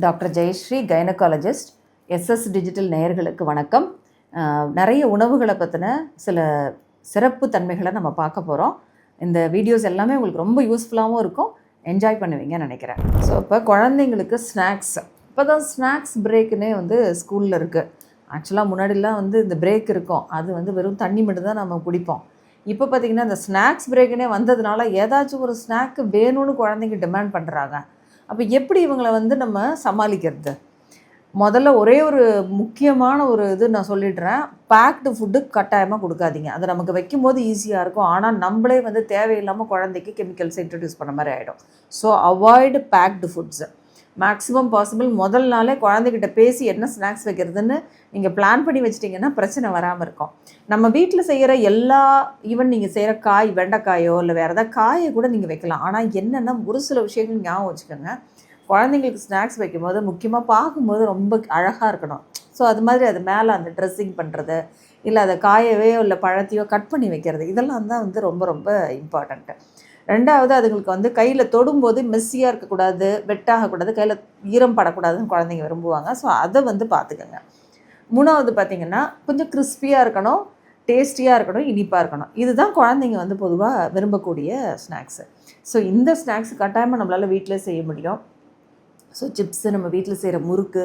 Doctor Jayashree gynaecologist. SS digital நேயர்களுக்கு வணக்கம். நிறைய உணவுகளை பற்றின சில சிறப்பு தன்மைகளை நம்ம பார்க்க போகிறோம். இந்த வீடியோஸ் எல்லாமே உங்களுக்கு ரொம்ப யூஸ்ஃபுல்லாகவும் இருக்கும், என்ஜாய் பண்ணுவீங்கன்னு நினைக்கிறேன். ஸோ இப்போ குழந்தைங்களுக்கு ஸ்நாக்ஸ், இப்போ தான் ஸ்நாக்ஸ் பிரேக்குன்னே ஸ்கூலில் இருக்குது. ஆக்சுவலாக முன்னாடிலாம் இந்த பிரேக் இருக்கும், அது வெறும் தண்ணி மட்டும் தான் நம்ம குடிப்போம். இப்போ பார்த்திங்கன்னா இந்த ஸ்நாக்ஸ் பிரேக்குன்னே வந்ததுனால ஏதாச்சும் ஒரு ஸ்நாக்கு வேணும்னு குழந்தைங்க டிமாண்ட் பண்ணுறாங்க. அப்போ எப்படி இவங்களை நம்ம சமாளிக்கிறது? முதல்ல ஒரே ஒரு முக்கியமான இது நான் சொல்லிடுறேன். பேக்டு ஃபுட்டு கட்டாயமாக கொடுக்காதீங்க. அது நமக்கு வைக்கும் போது ஈஸியாக இருக்கும், ஆனால் நம்மளே தேவையில்லாமல் குழந்தைக்கு கெமிக்கல்ஸ் இன்ட்ரடியூஸ் பண்ண மாதிரி ஆகிடும். So avoid packed foods. Maximum possible முதல் நாளே குழந்தைகிட்ட பேசி என்ன ஸ்நாக்ஸ் வைக்கிறதுன்னு நீங்கள் பிளான் பண்ணி வச்சிட்டிங்கன்னா பிரச்சனை வராமல் இருக்கும். நம்ம வீட்டில் செய்கிற ஈவன் நீங்கள் செய்கிற காய், வெண்டைக்காயோ இல்லை வேறு ஏதாவது காயை கூட நீங்கள் வைக்கலாம். ஆனால் என்னென்னா ஒரு சில விஷயங்கள் ஞாபகம் வச்சுக்கோங்க. குழந்தைங்களுக்கு ஸ்நாக்ஸ் வைக்கும்போது முக்கியமாக பார்க்கும்போது ரொம்ப அழகாக இருக்கணும். ஸோ அது மாதிரி அது மேலே அந்த ட்ரெஸ்ஸிங் பண்ணுறது, இல்லை அதை காயவையோ இல்லை பழத்தையோ கட் பண்ணி வைக்கிறது, இதெல்லாம் தான் ரொம்ப ரொம்ப இம்பார்ட்டண்ட்டு. ரெண்டாவது, அதுங்களுக்கு கையில் தொடும்போது மெஸ்ஸியாக இருக்கக்கூடாது, வெட்டாகக்கூடாது, கையில் ஈரம் படக்கூடாதுன்னு குழந்தைங்க விரும்புவாங்க. ஸோ அதை பார்த்துக்கோங்க. மூணாவது பார்த்திங்கன்னா கொஞ்சம் கிறிஸ்பியாக இருக்கணும், டேஸ்டியாக இருக்கணும், இனிப்பாக இருக்கணும். இதுதான் குழந்தைங்க பொதுவாக விரும்பக்கூடிய ஸ்நாக்ஸு. ஸோ இந்த ஸ்நாக்ஸ் கட்டாயமாக நம்மளால் வீட்டில் செய்ய முடியும். ஸோ சிப்ஸு, நம்ம வீட்டில் செய்கிற முறுக்கு,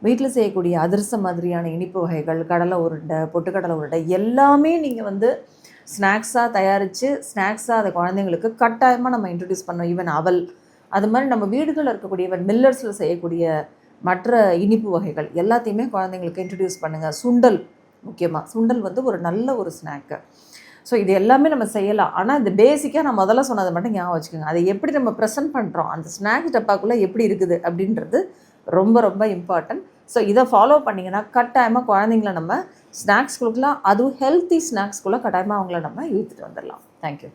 வீட்டில் செய்யக்கூடிய அதிரசம் மாதிரியான இனிப்பு வகைகள், கடலை உருண்டை, பொட்டுக்கடலை உருண்டை எல்லாமே நீங்கள் ஸ்நாக்ஸாக தயாரித்து ஸ்நாக்ஸாக அதை குழந்தைங்களுக்கு கட்டாயமாக நம்ம இன்ட்ரடியூஸ் பண்ணோம். ஈவன் அவல், அது மாதிரி நம்ம வீடுகளில் இருக்கக்கூடிய ஈவன் மில்லர்ஸில் செய்யக்கூடிய மற்ற இனிப்பு வகைகள் எல்லாத்தையுமே குழந்தைங்களுக்கு இன்ட்ரடியூஸ் பண்ணுங்கள். சுண்டல், முக்கியமாக சுண்டல் ஒரு நல்ல ஒரு ஸ்நாக்கு. ஸோ இது எல்லாமே நம்ம செய்யலாம். ஆனால் இந்த பேசிக்காக நான் முதல்ல சொன்னதை மட்டும் ஞாபகம் வச்சுக்கோங்க. அதை எப்படி நம்ம ப்ரெசென்ட் பண்ணுறோம், அந்த ஸ்நாக்ஸ் டப்பாக்குள்ளே எப்படி இருக்குது அப்படின்றது ரொம்ப ரொம்ப இம்பார்ட்டன்ட். ஸோ இதை ஃபாலோ பண்ணிங்கன்னா கட்டாயமாக குழந்தைங்கள நம்ம ஸ்நாக்ஸ் கொடுக்கலாம். அதுவும் ஹெல்த்தி ஸ்நாக்ஸ்குள்ளே கட்டாயமாக அவங்கள நம்ம இழுத்துட்டு வந்துடலாம். தேங்க்யூ.